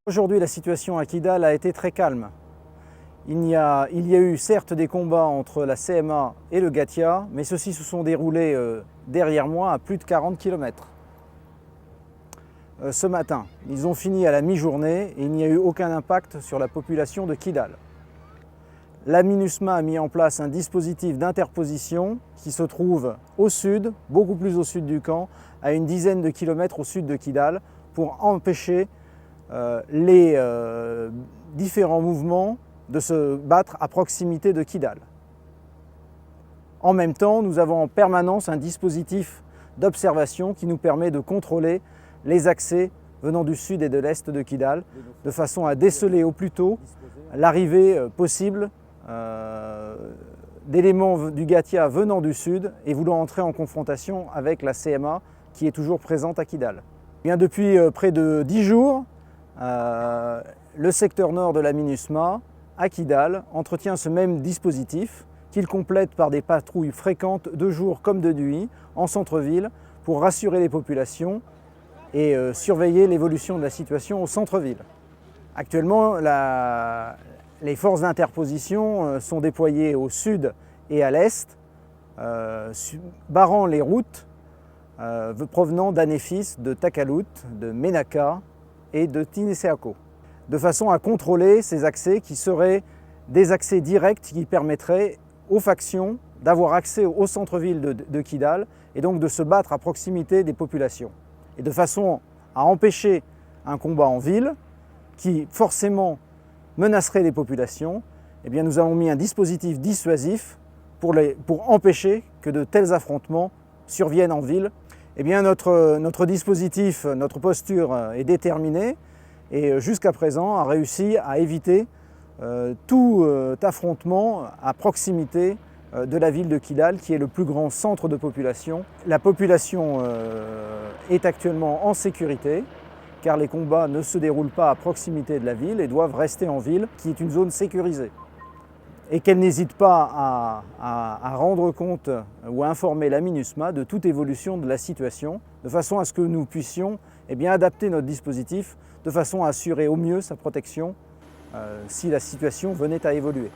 Aujourd'hui, la situation à Kidal a été très calme. Il y a eu certes des combats entre la CMA et le Gatia, mais ceux-ci se sont déroulés derrière moi à plus de 40 km. Ce matin, ils ont fini à la mi-journée et il n'y a eu aucun impact sur la population de Kidal. La MINUSMA a mis en place un dispositif d'interposition qui se trouve au sud, beaucoup plus au sud du camp, à une dizaine de kilomètres au sud de Kidal, pour empêcher les différents mouvements de se battre à proximité de Kidal. En même temps, nous avons en permanence un dispositif d'observation qui nous permet de contrôler les accès venant du sud et de l'est de Kidal, de façon à déceler au plus tôt l'arrivée possible d'éléments du Gatia venant du sud et voulant entrer en confrontation avec la CMA qui est toujours présente à Kidal. Bien, depuis près de 10 jours, le secteur nord de la MINUSMA, à Kidal, entretient ce même dispositif qu'il complète par des patrouilles fréquentes de jour comme de nuit en centre-ville pour rassurer les populations et surveiller l'évolution de la situation au centre-ville. Actuellement, les forces d'interposition sont déployées au sud et à l'est, barrant les routes provenant d'Anefis, de Takalout, de Menaka et de Tineseako, de façon à contrôler ces accès qui seraient des accès directs qui permettraient aux factions d'avoir accès au centre-ville de Kidal et donc de se battre à proximité des populations. Et de façon à empêcher un combat en ville qui forcément menacerait les populations, eh bien nous avons mis un dispositif dissuasif pour empêcher que de tels affrontements surviennent en ville. Eh bien notre dispositif, notre posture est déterminée et jusqu'à présent a réussi à éviter tout affrontement à proximité de la ville de Kidal, qui est le plus grand centre de population. La population est actuellement en sécurité, car les combats ne se déroulent pas à proximité de la ville et doivent rester en ville, qui est une zone sécurisée. Et qu'elle n'hésite pas à rendre compte ou à informer la MINUSMA de toute évolution de la situation, de façon à ce que nous puissions adapter notre dispositif de façon à assurer au mieux sa protection si la situation venait à évoluer.